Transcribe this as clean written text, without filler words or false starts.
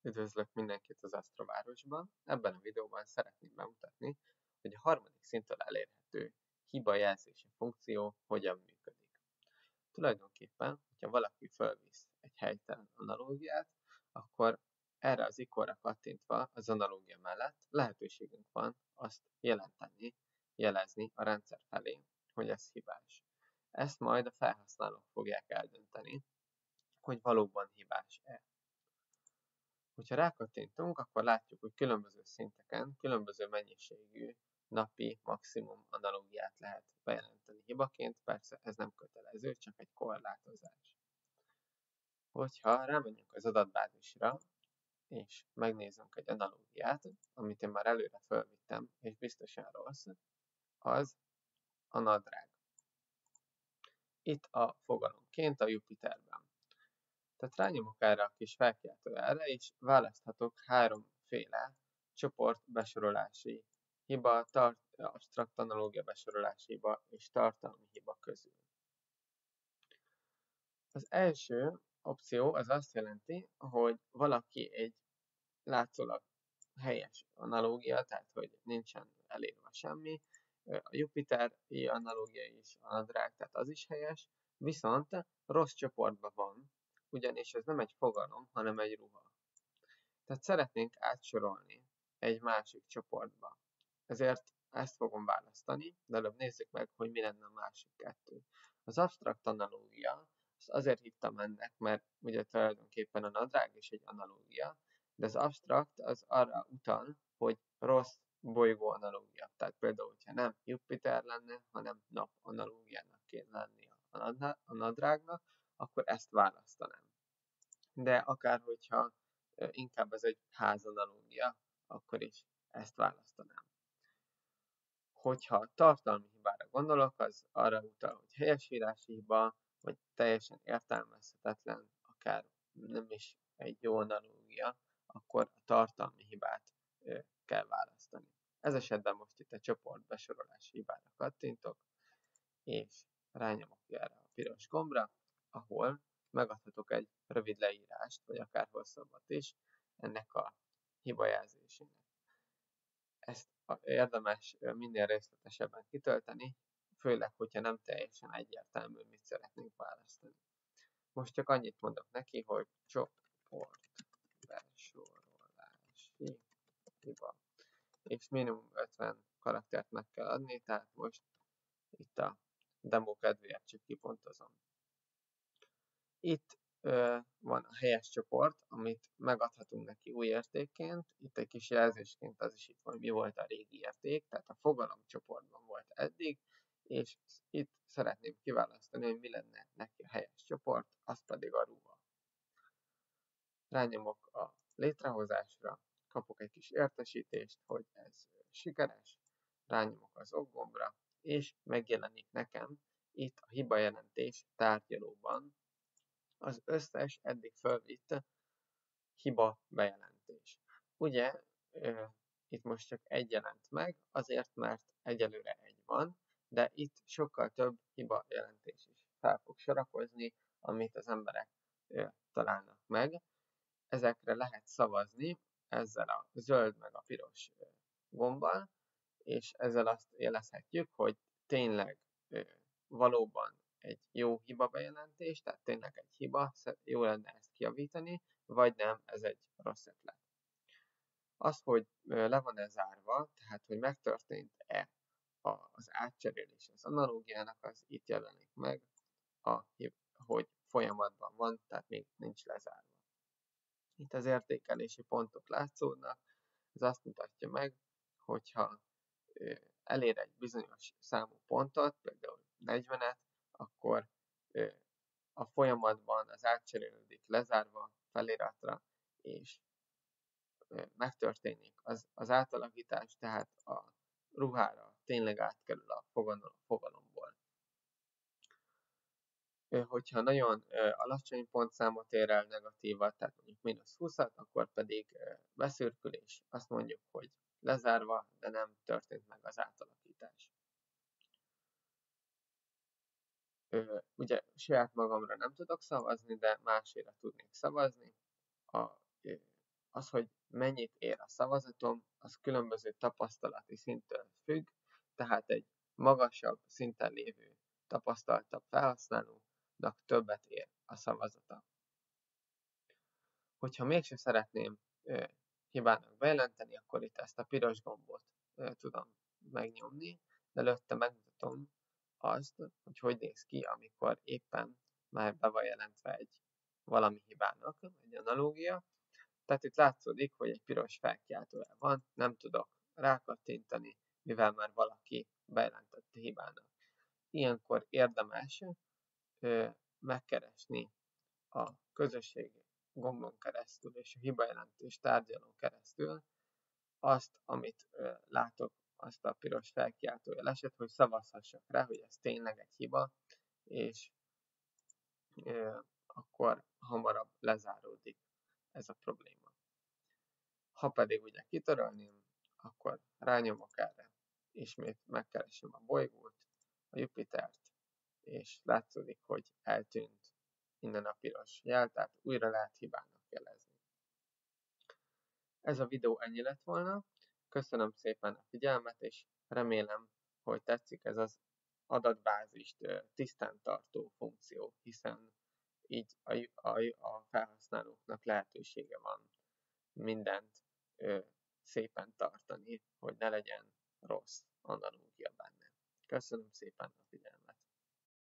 Üdvözlök mindenkit az Asztrovárosban. Ebben a videóban szeretném bemutatni, hogy a harmadik szinttől elérhető hibajelzési funkció hogyan működik. Tulajdonképpen, hogyha valaki felvisz egy helytelen analógiát, akkor erre az ikonra kattintva az analógia mellett lehetőségünk van azt jelezni a rendszer felé, hogy ez hibás. Ezt majd a felhasználók fogják eldönteni, hogy valóban hibás-e. Hogyha rákattintunk, akkor látjuk, hogy különböző szinteken, különböző mennyiségű napi maximum analógiát lehet bejelenteni hibaként, persze ez nem kötelező, csak egy korlátozás. Hogyha rámegyünk az adatbázisra, és megnézünk egy analógiát, amit én már előre felvittem, és biztosan rossz, az a nadrág. Itt a fogalomként a Jupiterben. Tehát rányomok erre a kis felkiáltójelre, és választhatok háromféle csoport besorolási hiba, absztrakt analógia besorolási hiba és tartalmi hiba közül. Az első opció az azt jelenti, hogy valaki egy látszólag helyes analógia, tehát hogy nincsen elérve semmi, a Jupiteri analógia is, a nadrág, tehát az is helyes, viszont rossz csoportban van, ugyanis ez nem egy fogalom, hanem egy ruha. Tehát szeretnénk átsorolni egy másik csoportba. Ezért ezt fogom választani, de előbb nézzük meg, hogy mi lenne a másik kettő. Az absztrakt analógia, azt azért hittem ennek, mert ugye tulajdonképpen a nadrág is egy analógia, de az absztrakt az arra utal, hogy rossz bolygó analógia. Tehát például, hogyha nem Jupiter lenne, hanem nap analógiának kéne lennie a nadrágnak, akkor ezt választanám. De akár hogyha inkább ez egy ház analógia, akkor is ezt választanám. Hogyha tartalmi hibára gondolok, az arra utal, hogy helyesírási hiba, vagy teljesen értelmezhetetlen, akár nem is egy jó analógia, akkor a tartalmi hibát kell választani. Ez esetben most itt a csoport besorolási hibára kattintok, és rányomok erre a piros gombra, ahol megadhatok egy rövid leírást, vagy akár hosszabbat is ennek a hibajelzésének. Ezt érdemes minél részletesebben kitölteni, főleg, hogyha nem teljesen egyértelmű, mit szeretnénk választani. Most csak annyit mondok neki, hogy csoport besorolási hiba. És minimum 50 karaktert meg kell adni, tehát most itt a demo kedvéért csak kipontozom. Itt van a helyes csoport, amit megadhatunk neki új értékként. Itt egy kis jelzésként az is itt van, hogy mi volt a régi érték, tehát a fogalom csoportban volt eddig, és itt szeretném kiválasztani, hogy mi lenne neki a helyes csoport, az pedig a ruha. Rányomok a létrehozásra, kapok egy kis értesítést, hogy ez sikeres, rányomok az ok gombra, és megjelenik nekem itt a hibajelentés tárgyalóban az összes eddig felvitt hiba bejelentés. Ugye itt most csak egy jelent meg, azért mert egyelőre egy van, de itt sokkal több hiba jelentés is fel fog sorakozni, amit az emberek találnak meg. Ezekre lehet szavazni ezzel a zöld meg a piros gombbal, és ezzel azt jelezhetjük, hogy tényleg valóban egy jó hiba bejelentés, tehát tényleg egy hiba, jó lenne ezt kijavítani, vagy nem, ez egy rossz ötlet. Az, hogy le van-e zárva, tehát hogy megtörtént-e az átcserélés az analógiának, az itt jelenik meg, hogy folyamatban van, tehát még nincs lezárva. Itt az értékelési pontok látszódnak, ez azt mutatja meg, hogyha elér egy bizonyos számú pontot, például 40-et, akkor a folyamatban az átcserélődik lezárva feliratra, és megtörténik az átalakítás, tehát a ruhára tényleg átkerül a fogalomból. Hogyha nagyon alacsony pontszámot ér el negatívat, tehát mondjuk -20-at, akkor pedig beszürkülés, azt mondjuk, hogy lezárva, de nem történt meg az átalakítás. Ugye saját magamra nem tudok szavazni, de másére tudnék szavazni. Az, hogy mennyit ér a szavazatom, az különböző tapasztalati szinttől függ, tehát egy magasabb szinten lévő, tapasztaltabb felhasználónak többet ér a szavazata. Hogyha mégse szeretném hibának bejelenteni, akkor itt ezt a piros gombot tudom megnyomni, de előtte megmutatom azt, hogy hogy néz ki, amikor éppen már be van jelentve egy valami hibának, egy analógia. Tehát itt látszódik, hogy egy piros felkiáltójel van, nem tudok rákattintani, mivel már valaki bejelentette hibának. Ilyenkor érdemes megkeresni a közösségi gombon keresztül és a hibajelentés tárgyalón keresztül azt, amit látok, azt a piros felkiáltójel eset, hogy szavazhassak rá, hogy ez tényleg egy hiba, és akkor hamarabb lezáródik ez a probléma. Ha pedig ugye kitörölném, akkor rányomok erre, ismét megkeresem a bolygót, a Jupitert, és látszódik, hogy eltűnt innen a piros jel, tehát újra lehet hibának jelezni. Ez a videó ennyi lett volna. Köszönöm szépen a figyelmet, és remélem, hogy tetszik ez az adatbázist tisztán tartó funkció, hiszen így a felhasználóknak lehetősége van mindent szépen tartani, hogy ne legyen rossz analógia benne. Köszönöm szépen a figyelmet!